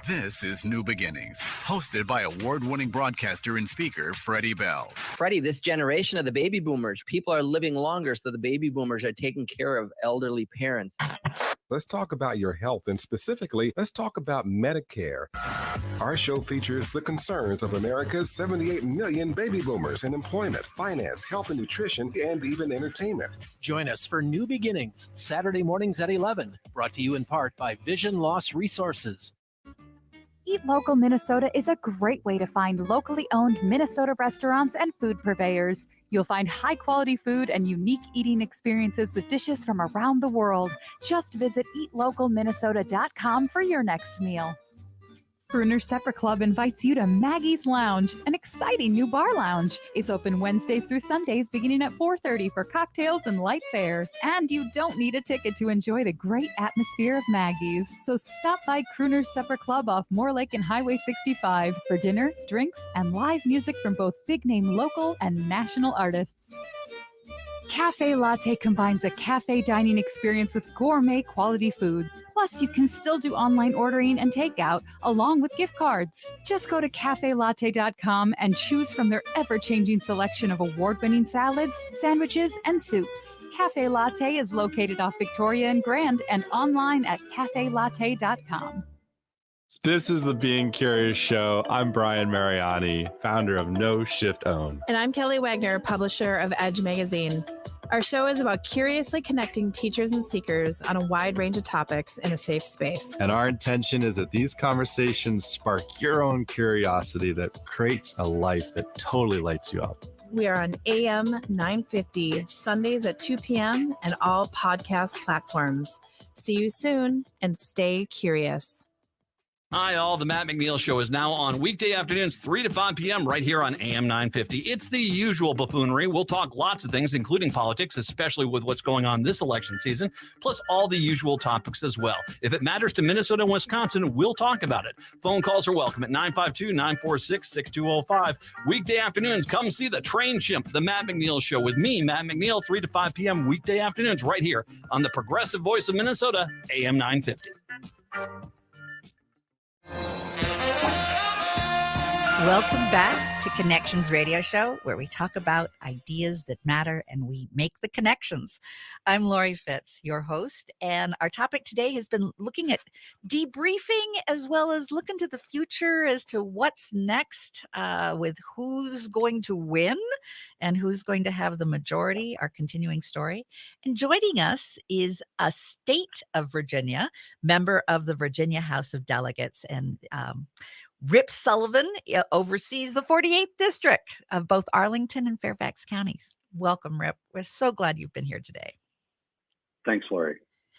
This is New Beginnings, hosted by award-winning broadcaster and speaker Freddie Bell. Freddie, this generation of the baby boomers, people are living longer, so the baby boomers are taking care of elderly parents. Let's talk about your health, and specifically, let's talk about Medicare. Our show features the concerns of America's 78 million baby boomers in employment, finance, health and nutrition, and even entertainment. Join us for New Beginnings, Saturday mornings at 11, brought to you in part by Vision Loss Resources. Eat Local Minnesota is a great way to find locally owned Minnesota restaurants and food purveyors. You'll find high-quality food and unique eating experiences with dishes from around the world. Just visit eatlocalminnesota.com for your next meal. Crooner Supper Club invites you to Maggie's Lounge, an exciting new bar lounge. It's open Wednesdays through Sundays beginning at 4:30 for cocktails and light fare. And you don't need a ticket to enjoy the great atmosphere of Maggie's. So stop by Crooner Supper Club off Moore Lake and Highway 65 for dinner, drinks, and live music from both big-name local and national artists. Cafe Latte combines a cafe dining experience with gourmet quality food. Plus, you can still do online ordering and takeout along with gift cards. Just go to cafelatte.com and choose from their ever-changing selection of award-winning salads, sandwiches, and soups. Cafe Latte is located off Victoria and Grand and online at cafelatte.com. This is the Being Curious Show. I'm Brian Mariani, founder of No Shift Own. And I'm Kelly Wagner, publisher of Edge Magazine. Our show is about curiously connecting teachers and seekers on a wide range of topics in a safe space. And our intention is that these conversations spark your own curiosity that creates a life that totally lights you up. We are on AM 950, Sundays at 2 p.m. and all podcast platforms. See you soon and stay curious. Hi, all. The Matt McNeil Show is now on weekday afternoons, 3 to 5 p.m. right here on AM 950. It's the usual buffoonery. We'll talk lots of things, including politics, especially with what's going on this election season, plus all the usual topics as well. If it matters to Minnesota and Wisconsin, we'll talk about it. Phone calls are welcome at 952-946-6205. Weekday afternoons, come see the Train Chimp, The Matt McNeil Show with me, Matt McNeil, 3 to 5 p.m. weekday afternoons right here on the progressive voice of Minnesota, AM 950. Welcome back to Connections Radio Show, where we talk about ideas that matter and we make the connections. I'm Lori Fitz, your host, and our topic today has been looking at debriefing as well as looking to the future as to what's next with who's going to win and who's going to have the majority, our continuing story. And joining us is a state of Virginia, member of the Virginia House of Delegates, and Rip Sullivan oversees the 48th district of both Arlington and Fairfax counties. Welcome, Rip. We're so glad you've been here today. Thanks, Lori.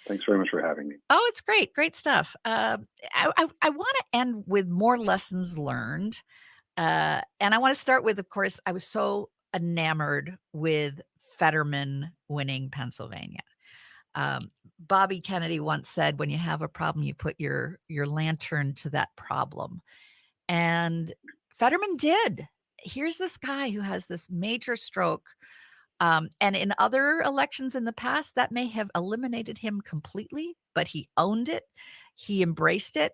Thanks very much for having me. Oh, it's great. Great stuff. I want to end with more lessons learned. And I want to start with, of course, I was so enamored with Fetterman winning Pennsylvania. Bobby Kennedy once said, when you have a problem, you put your lantern to that problem. And Fetterman did. Here's this guy who has this major stroke. And in other elections in the past, that may have eliminated him completely, but he owned it. He embraced it.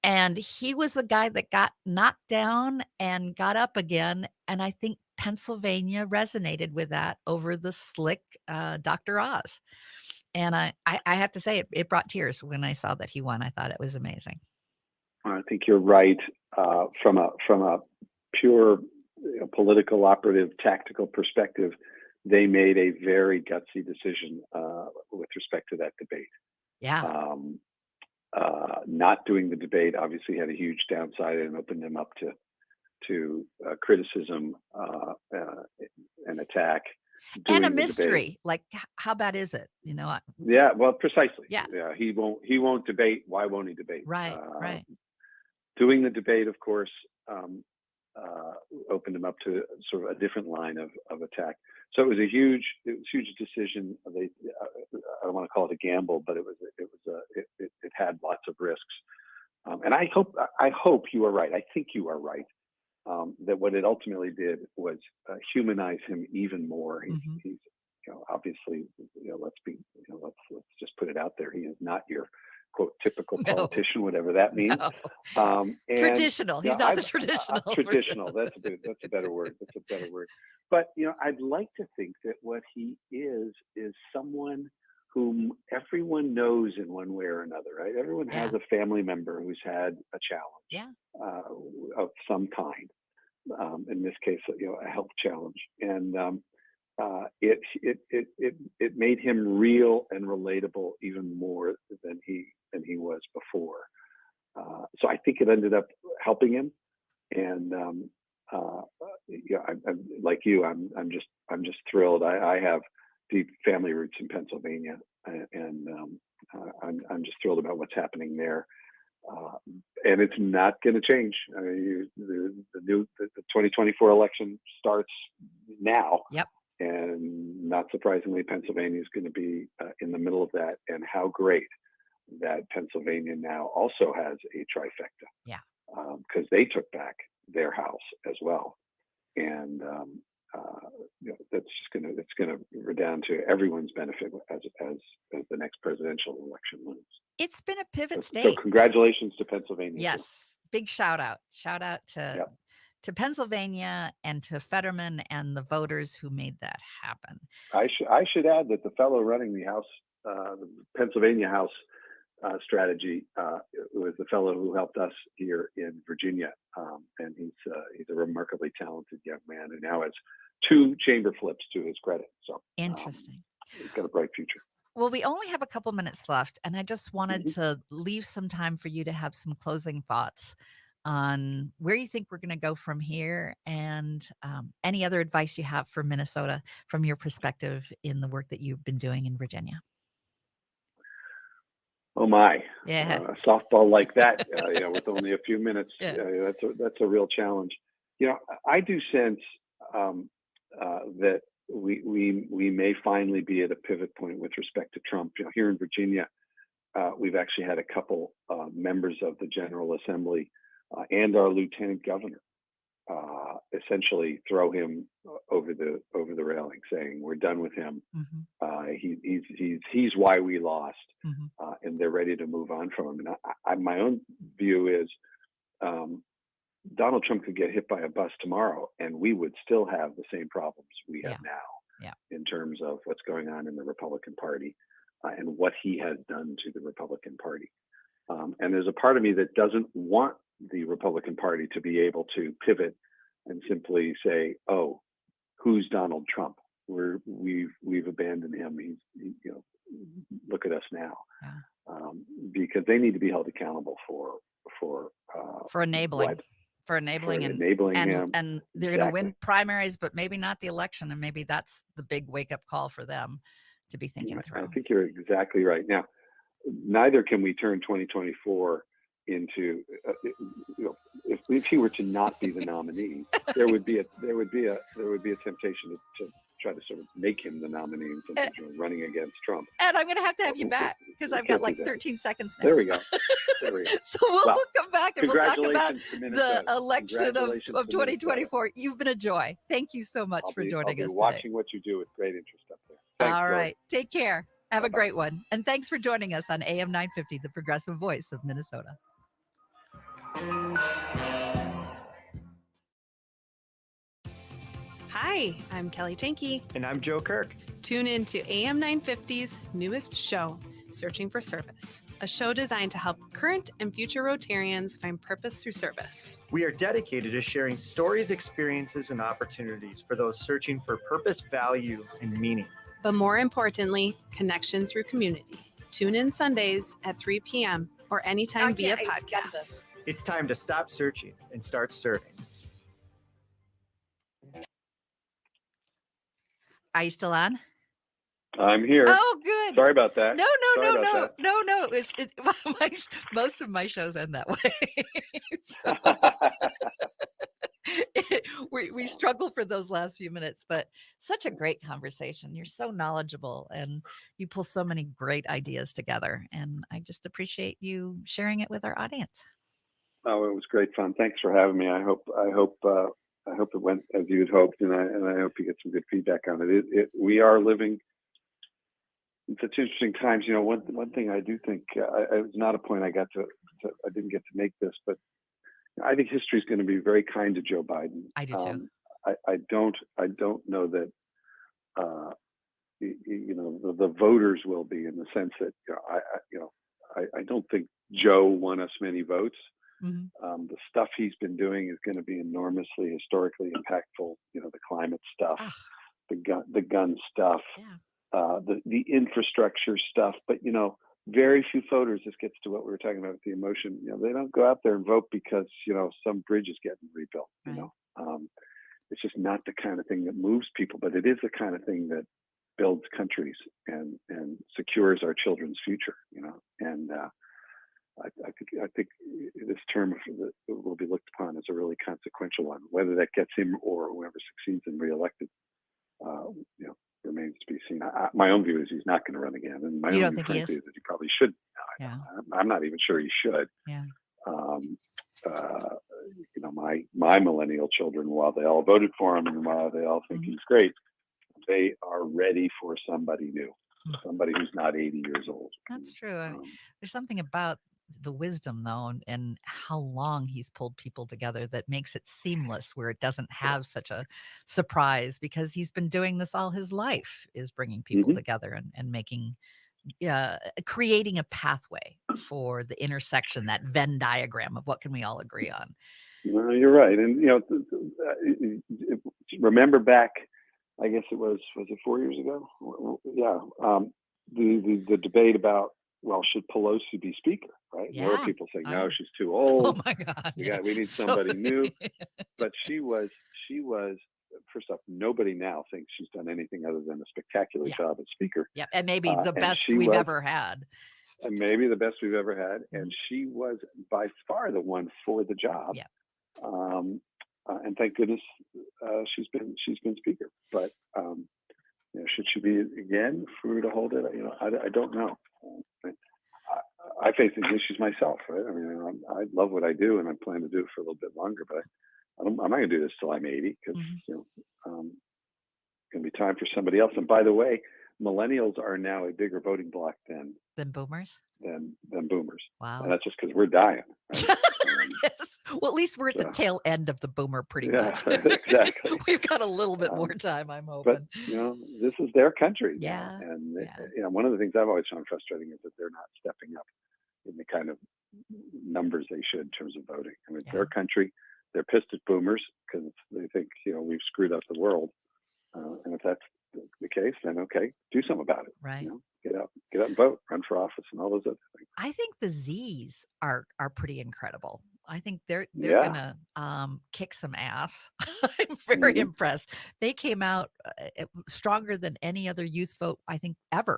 And he was the guy that got knocked down and got up again. And I think Pennsylvania resonated with that over the slick Dr. Oz. And I have to say, it brought tears when I saw that he won. I thought it was amazing. I think you're right. From a pure political, operative, tactical perspective, they made a very gutsy decision with respect to that debate. Yeah. Not doing the debate obviously had a huge downside and opened them up to criticism and attack. And a mystery, like how bad is it? Yeah, well, precisely. Yeah. He won't debate. Why won't he debate? Right. Right. Doing the debate, of course, opened him up to sort of a different line of attack. So it was a huge decision. I don't want to call it a gamble, but it had lots of risks. And I hope you are right. I think you are right. That what it ultimately did was humanize him even more. He's obviously, let's just put it out there. He is not your quote typical politician, whatever that means. No. Traditional. He's not the traditional. Traditional. That's a better word. That's a better word. But I'd like to think that what he is someone whom everyone knows in one way or another, right? Everyone has a family member who's had a challenge of some kind. In this case, a health challenge, and it made him real and relatable even more than he was before. So I think it ended up helping him, and I'm like you. I'm just thrilled. I have deep family roots in Pennsylvania, and I'm just thrilled about what's happening there. And it's not going to change. I mean, the 2024 election starts now. Yep. And not surprisingly, Pennsylvania is going to be in the middle of that. And how great that Pennsylvania now also has a trifecta. Yeah. Because they took back their house as well. And that's just it's going to redound to everyone's benefit as the next presidential election looms. It's been a pivot state. So congratulations to Pennsylvania. Yes. Big shout out to Pennsylvania and to Fetterman and the voters who made that happen. I should add that the fellow running the House, the Pennsylvania House strategy, was the fellow who helped us here in Virginia, and he's a remarkably talented young man who now has 2 chamber flips to his credit. So interesting. He's got a bright future. Well, we only have a couple minutes left, and I just wanted to leave some time for you to have some closing thoughts on where you think we're going to go from here, and any other advice you have for Minnesota from your perspective in the work that you've been doing in Virginia. Oh my! Yeah, a softball like that, with only a few minutes. That's a real challenge. I do sense that we may finally be at a pivot point with respect to Trump. Here in Virginia, we've actually had a couple members of the General Assembly and our lieutenant governor essentially throw him over the railing, saying we're done with him. He's why we lost, and they're ready to move on from him. And my own view is Donald Trump could get hit by a bus tomorrow, and we would still have the same problems we have now in terms of what's going on in the Republican Party and what he has done to the Republican Party. And there's a part of me that doesn't want the Republican Party to be able to pivot and simply say, "Oh, who's Donald Trump? We've abandoned him. Look at us now," because they need to be held accountable for enabling. what- For enabling for enabling him. and they're going to win primaries, but maybe not the election, and maybe that's the big wake up call for them to be thinking through. I think you're exactly right. Now, neither can we turn 2024 into if he were to not be the nominee, there would be a temptation to try to sort of make him the nominee in some sense, running against Trump. And I'm going to have you back because I've got like 13 seconds now. There we go. So we'll come back and we'll talk about congratulations to the Minnesota. election of Congratulations to 2024. You've been a joy. Thank you so much for joining I'll be us watching what you do with great interest up there. Thanks, All Lori. right. Take care. Have a great one. And thanks for joining us on AM 950, the progressive voice of Minnesota. Hi, I'm Kelly Tanky. And I'm Joe Kirk. Tune in to AM 950's newest show, Searching for Service, a show designed to help current and future Rotarians find purpose through service. We are dedicated to sharing stories, experiences, and opportunities for those searching for purpose, value, and meaning. But more importantly, connection through community. Tune in Sundays at 3 p.m. or anytime via podcast. It's time to stop searching and start serving. Are you still on? I'm here. Oh, good. Sorry about that. No. Sorry about that. Most of my shows end that way. We struggle for those last few minutes, but such a great conversation. You're so knowledgeable and you pull so many great ideas together. And I just appreciate you sharing it with our audience. Oh, it was great fun. Thanks for having me. I hope it went as you had hoped, and I hope you get some good feedback on it. We are living in such interesting times. One thing I do think it was not a point I didn't get to make this, but I think history is going to be very kind to Joe Biden. I do too. I don't know that the voters will be, in the sense that I don't think Joe won us many votes. Mm-hmm. The stuff he's been doing is going to be enormously historically impactful. The climate stuff, the gun stuff, the infrastructure stuff. But very few voters. This gets to what we were talking about with the emotion. They don't go out there and vote because some bridge is getting rebuilt. It's just not the kind of thing that moves people. But it is the kind of thing that builds countries and secures our children's future. And I think this term will be looked upon as a really consequential one. Whether that gets him or whoever succeeds in reelected, remains to be seen. My own view is he's not going to run again, and my own view, frankly, is that he probably should. I'm not even sure he should. Yeah. My millennial children, while they all voted for him and while they all think he's great, they are ready for somebody new, somebody who's not 80 years old. That's true. There's something about the wisdom, though, and how long he's pulled people together that makes it seamless, where it doesn't have such a surprise, because he's been doing this all his life, is bringing people together and making, creating a pathway for the intersection, that Venn diagram of what can we all agree on. Well, you're right. And, remember back, I guess was it 4 years ago? Yeah. The debate about, well, should Pelosi be speaker, right? Yeah. There are people saying, no, she's too old. Oh my God. We need somebody new. But she was, first off, nobody now thinks she's done anything other than a spectacular job as speaker. Yeah. And maybe the best we've ever had. And maybe the best we've ever had. And she was by far the one for the job. Yeah. And thank goodness she's been speaker. But should she be again for her to hold it? I don't know. I face these issues myself, right? I mean, I love what I do, and I plan to do it for a little bit longer. But I'm not going to do this till I'm 80, because it's going to be time for somebody else. And by the way, millennials are now a bigger voting bloc than boomers. Than boomers. Wow. And that's just because we're dying. Right? Yes. Well, at least we're at the So, tail end of the boomer pretty yeah, much. exactly. We've got a little bit more Um, time, I'm but hoping. this is their country now, Yeah. and Yeah. one of the things I've always found frustrating is that they're not stepping up in the kind of numbers they should in terms of voting. I mean, it's their country. They're pissed at boomers because they think we've screwed up the world. And if that's the case, then okay, do something about it. Right. Get out and vote, run for office, and all those other things. I think the Z's are pretty incredible. I think they're Yeah. gonna kick some ass. I'm very Mhm. impressed. They came out stronger than any other youth vote I think ever.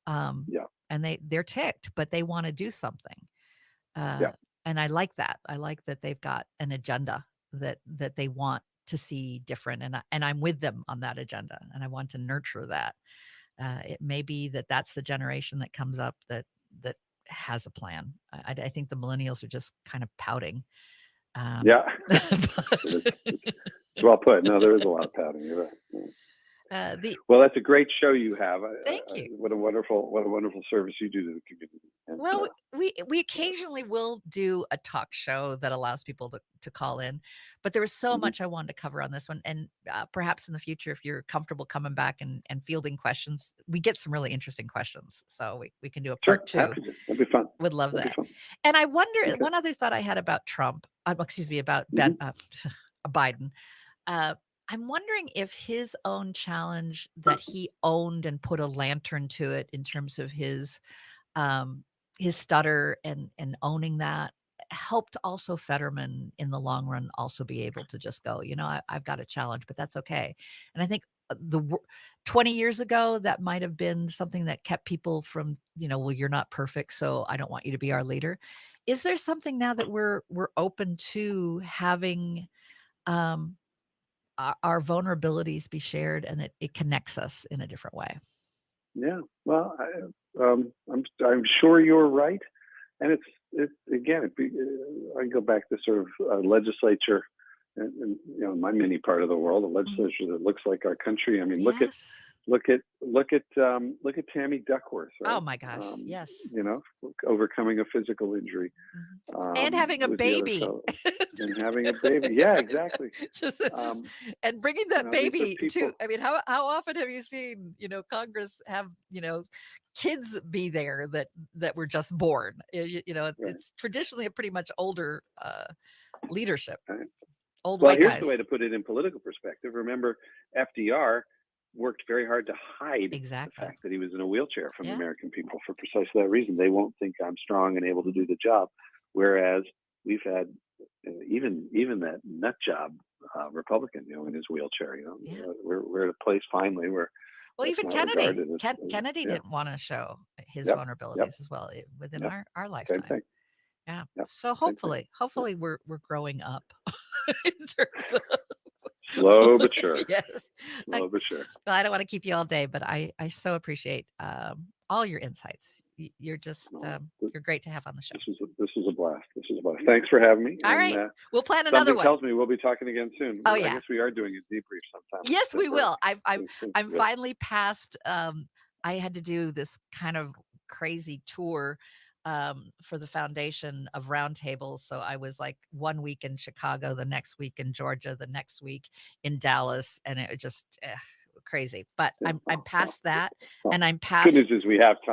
Yeah. And they're ticked, but they want to do something. Yeah. And I like that. I like that they've got an agenda that they want to see different, and I'm with them on that agenda, and I want to nurture that. It may be that that's the generation that comes up that has a plan. I think the millennials are just kind of pouting. Yeah. But- It's well put. No, there is a lot of pouting. You're right. Yeah. Well, that's a great show you have. Thank you. What a wonderful service you do to the community. And, Well, we occasionally will do a talk show that allows people to call in, but there was so much I wanted to cover on this one, and perhaps in the future, if you're comfortable coming back and fielding questions, we get some really interesting questions, so we can do a sure, part 2. happy to. That'd be fun. Would love That'd that. be fun. And I wonder, Okay. one other thought I had about Trump, excuse me, about Biden. I'm wondering if his own challenge that he owned and put a lantern to it in terms of his stutter and owning that helped also Fetterman in the long run also be able to just go, I've got a challenge, but that's okay. And I think 20 years ago, that might have been something that kept people from, well, you're not perfect, so I don't want you to be our leader. Is there something now that we're open to having our vulnerabilities be shared, and it connects us in a different way? Yeah. Well, I'm sure you're right, and it's again. I go back to sort of legislature, and my mini part of the world, a legislature that looks like our country. I mean, look at Tammy Duckworth. Right? Oh my gosh, yes. Overcoming a physical injury, And having a with the other baby. fellow. And having a baby. Yeah, exactly. And bringing that these are baby to, people- I mean, how often have you seen, Congress have, kids be there that were just born? It's traditionally a pretty much older leadership. Right. Old Well, white here's guys. the way to put it in political perspective. Remember, FDR worked very hard to hide the fact that he was in a wheelchair from the American people for precisely that reason. They won't think I'm strong and able to do the job. Whereas we've had even that nut job Republican, in his wheelchair. We're at a place finally where Well, that's even not Kennedy, regarded as- Kennedy yeah. didn't want to show his Yep, vulnerabilities yep. as well within Yep. our Same lifetime. thing. Yeah. Yep, So same thing. hopefully we're growing up in terms of Slow but sure. Yes. Slow but sure. Well, I don't want to keep you all day, but I so appreciate all your insights. You're just you're great to have on the show. This is a blast. This is a blast. Thanks for having me. All and, right. We'll plan another something one. tells me we'll be talking again soon. Oh, I yeah. guess we are doing a debrief sometime. Yes, we will. I'm Yeah. finally past. I had to do this kind of crazy tour for the foundation of roundtables. So I was like 1 week in Chicago, the next week in Georgia, the next week in Dallas, and it was just crazy. But I'm past that, and I'm past. Good news is we have time.